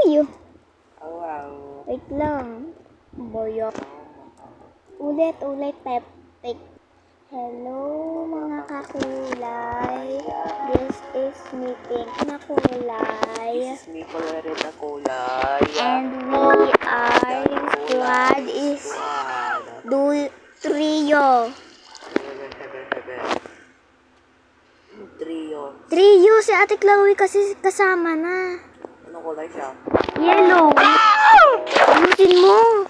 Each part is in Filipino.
Uy! Oh, wow. Wait lang. Boyo. Ulit, Peptik. Hello, mga kakulay. This is me, Pink na kulay. This is me, colored na kulay. And we are squad is trio. Trio. Trio, si Ate Chloe kasi kasama na. Anong kulay siya? Yellow. Ayusin mo.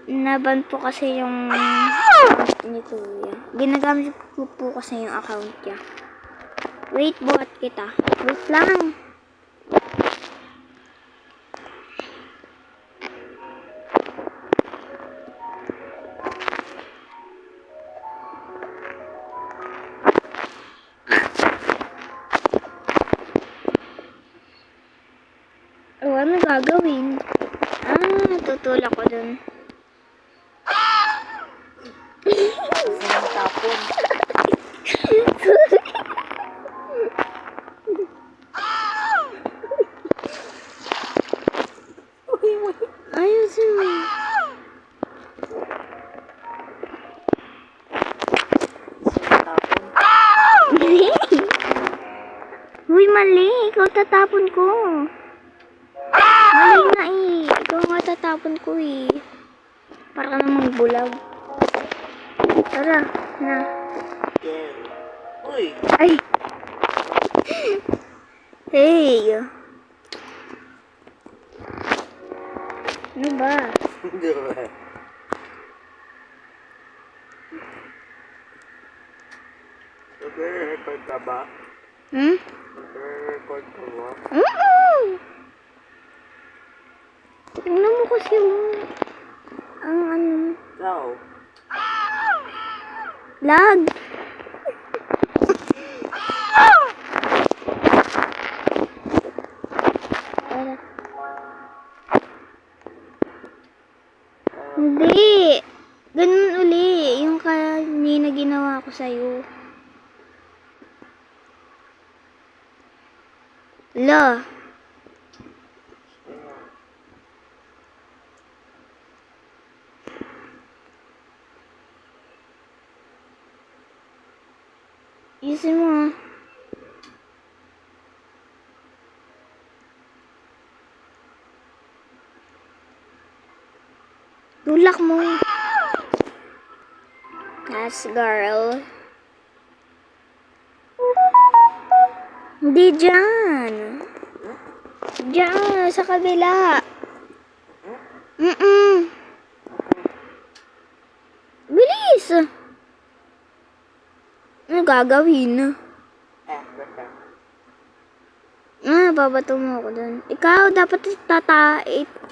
Naban po kasi yung account ni Kuya. Ginagamit ko po kasi yung account niya. Wait, buhat kita. Wait lang. Oh, ano gagawin? Tutulak ko dun. Ang tapon. Ayusin mo. Uy, mali. Ikaw tatapon ko. Mali nga eh. Ikaw nga tatapon ko eh. Para ka namang bulag. Tara, na. Yeah. Uy! Ay! Hey! Ano ba? Nag-record ka ba? Hmm? Nag-record ka ba? Tingnan mo kasi ang ano. Ikaw? Lag! Hindi! Ganun uli. Yung kanina ginawa ko sa'yo. La! Isin mo ah. Tulak mo. Yes, girl. Hindi dyan. Diyan, sa kabila. Bilis. Ano gagawin? Basta. Babato mo ako dun. Ikaw, dapat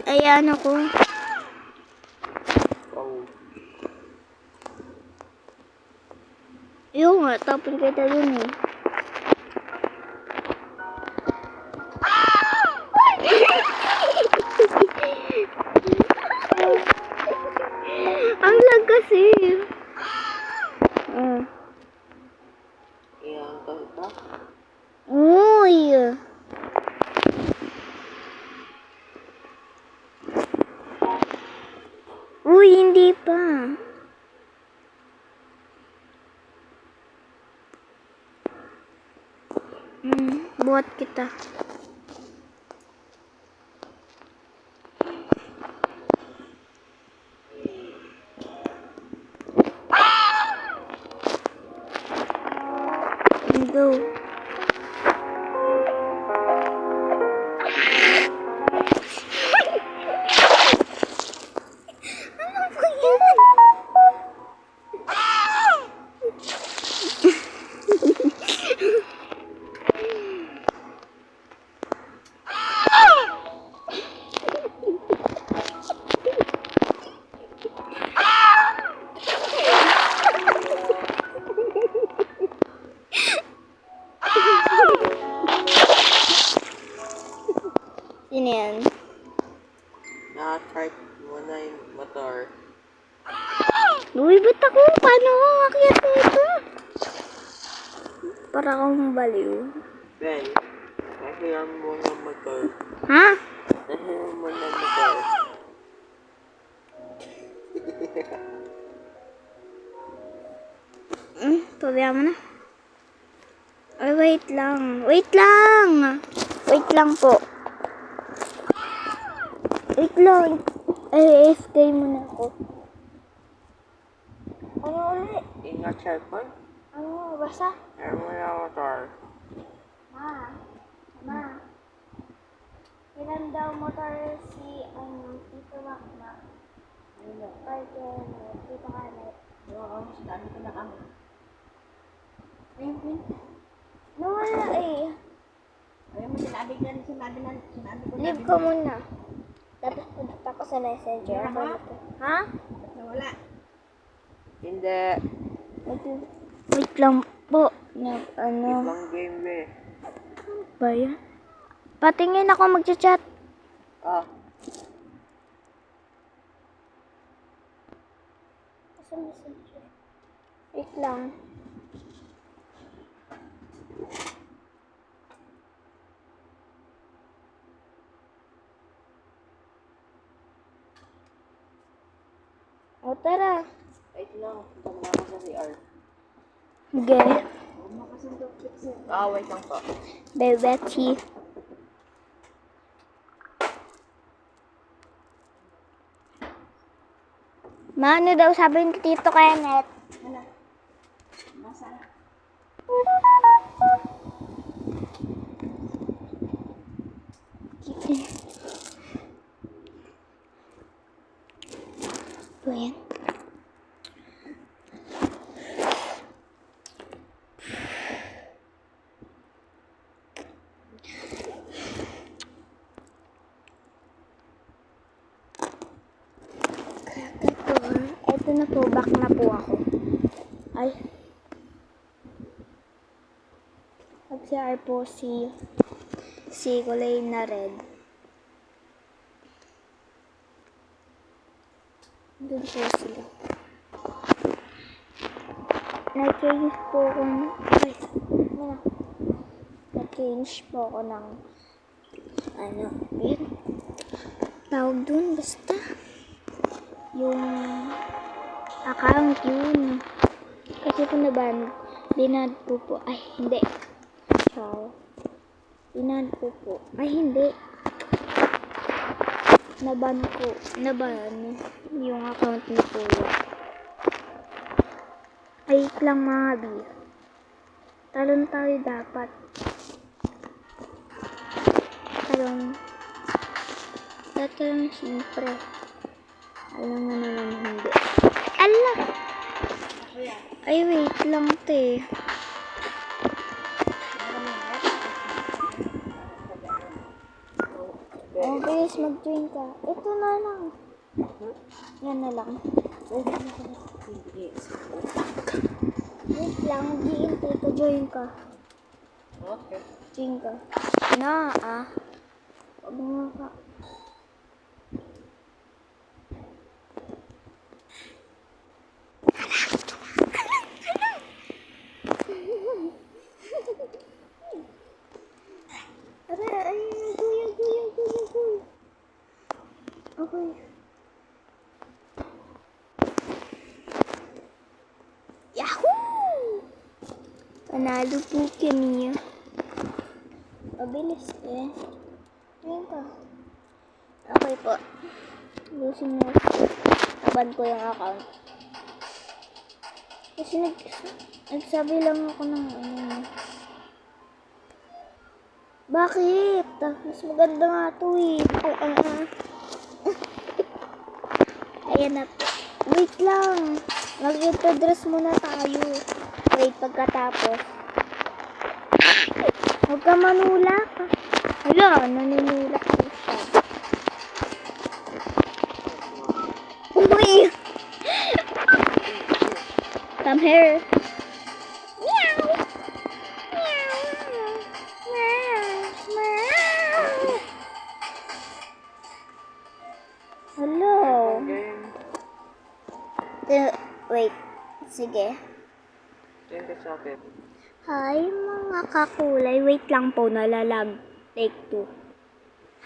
ayan ako. Oh. Yung nga, tapon kita dun eh. Ang lag kasi. Iyan ka ito? Uy. Uy, hindi pa. Buhat kita. Go. Ano ba yan? Para akong baliw. Ben, nahiram mo ng motor. Ha? Nahiram mo ng motor. Pabayaan mo na. Ay, wait lang. Wait lang! Wait lang po. Wait lang. Ay, AFK muna ako. Ano ulit? Ingat cellphone. Ano? Basta? Nahiram mo ng motor. Ma. Ilan daw motor si, Tito Makmak? Ano? Kaya, Tito Kanet. Oo, sinabi ko na kami. Ayun. Nawala eh. Ayaw mo sinabi ko na. Leave ko muna. Tapos punta ko sa messenger. Wala. Ha? Nawala. Hindi. Wait lang po. Ibang game eh. Ba yan? Patingin ako magchat-chat. Ah, Sa messenger. Wait lang. O tara. wait lang. Punta na ako sa CR. Okay. Ah, wait lang po. Bebeti. Ma, ano daw sabi ni Tito Kenneth? Wala. Nasa. Ito yan. Ito na po, back na po ako. Ay. Mag-CR po si kulay na red. Doon po sila. Nag-change po ako ay, ano? Nag-change po ako ng yun. Tawag dun, basta. Yung account yun. Kasi po naban, binad ko po. Ay, hindi. Ciao. Binad ko po. Ay, hindi. Naban yung account ni Kuya. Ay, lang mga bi. Talon tayo dapat. Talon. Tatalon siyempre. Alam nga naman hindi. Ala! Ay, wait lang, te. Oh, bilis mag-join ka. Ito na lang. Yan na lang. Wait lang, mag-iintay ka. Join ka. Okay. Join ka. Na, Huwag mo ka. Ay, guya. Okay. Yahoo! Panalo po kami. Mabilis eh. Ayun ka. Okay po. Lusin mo. Taban ko yung account. Kasi nagsabi lang ako ng Bakit? Mas maganda nga ito eh. Ayan na. Wait lang. Mag-dress muna tayo. Wait, pagkatapos. Huwag ka manulak. Hala, naninulak ko siya. Uy! Come here. Meow! Hello. Game. Wait. Sige. Hindi ka sa akin. Hi mga kakulay. Wait lang po, nalalag. Take 2.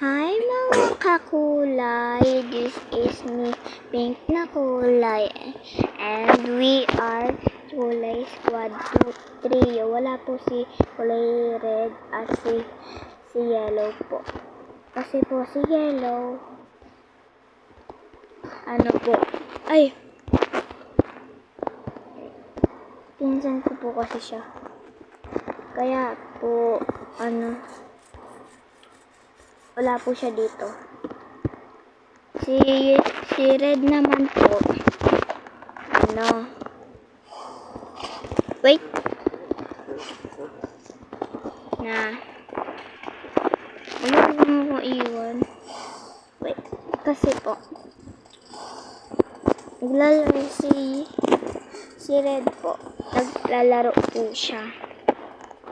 Hi mga kakulay. This is me, pink na kulay. And we are kulay squad 2, 3. Wala po si kulay red at si yellow po. Kasi po si yellow, ano po, ay, pinsan ko po kasi siya. Kaya po, wala po siya dito. Si red naman po, wait, ayaw mo ko iwan. Wait, kasi po, naglalaro si red po. Naglalaro po siya.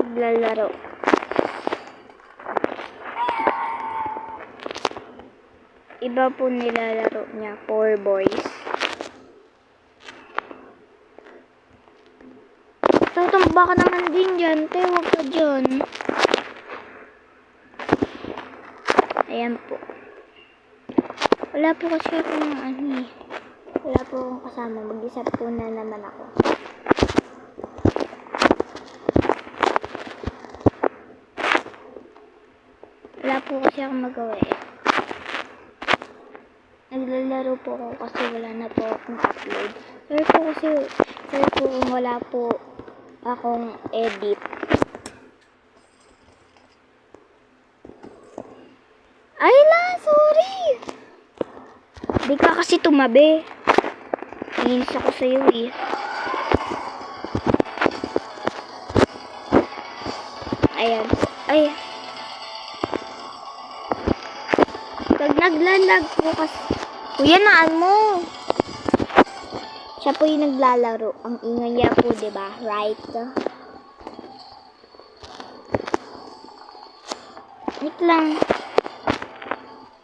Naglalaro. Iba po nilalaro niya. 4 boys. Tutamba ka naman din dyan. Te, huwag ka dyan. Ayan po. Wala po kasi akong wala po akong kasama. Mag-isa po na naman ako. Wala po kasi akong magawa eh. Naglalaro po ako kasi wala na po akong upload. Sorry po kung wala po akong edit. Ay la, sorry! Di ka kasi tumabi. Inis ako sa'yo eh. Ayan. Ay. Pag naglalag po kasi. Kuya, naan mo. Siya po yung naglalaro. Ang ingay niya po, diba? Right? Wait lang.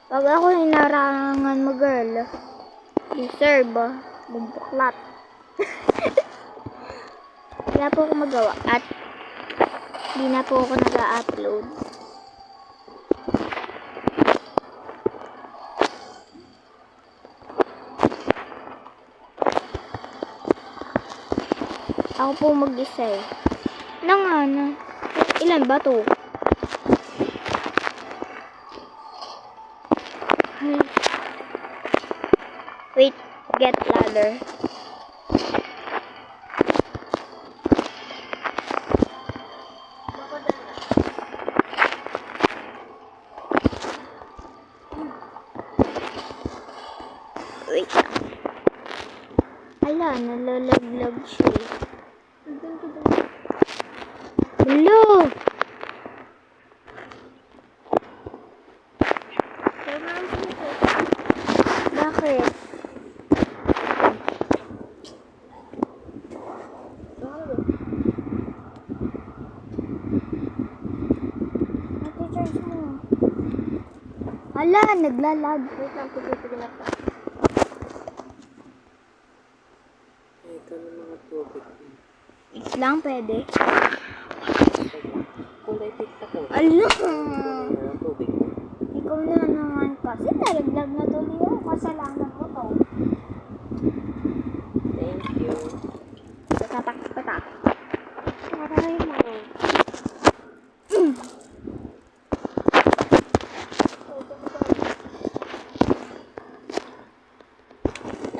Pag ako hinarangan mo, girl, deserve, magbuklat. Wala po ako magawa. At, hindi na po ako nag-upload. Ako po mag-isa eh. Ilan ba to? Wait, get ladder. Wait lang. Ala, nalalaglag siya eh. Hello! Bakit? Nati-charge mo. Hala, naglalag. Wait lang, pagpipigil ako. Ito na mga tubig. Wait lang, pwede. Kulay pink ako. Ala! Mga tubig. Ikaw na naman kasi nalaglag na tuloy ako. Kasalanan mo to. Thank you. Patak. Aray mo.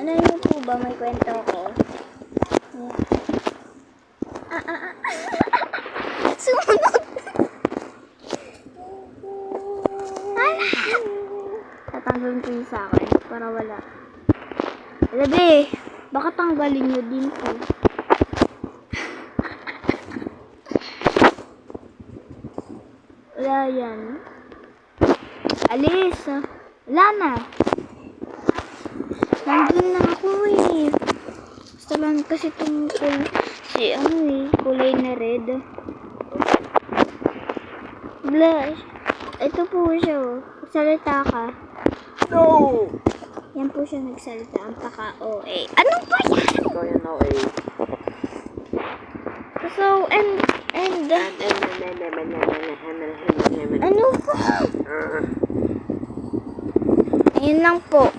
Ano yun po ba? May kwento ko. Sumunod! Tatanggalin ko yun sa akin para wala. Labi, baka tanggalin nyo din po. Wala yan. Alis! Wala na. Nandun na ako eh. Basta lang kasi tungkol kulay na red. Blush. Ito po siya oh. Salita ka. No! Yan po siya nagsalita. Ang paka-OA. Ano ba yan? Ikaw yan ako eh. So, and, ano po? Ayun lang po.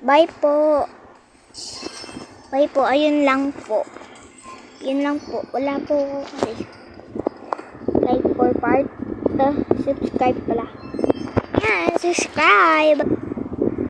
Bye po. Bye po. Ayun lang po. Yun lang po. Wala po ako kasi. Like for part. Subscribe pala. Yan. Subscribe.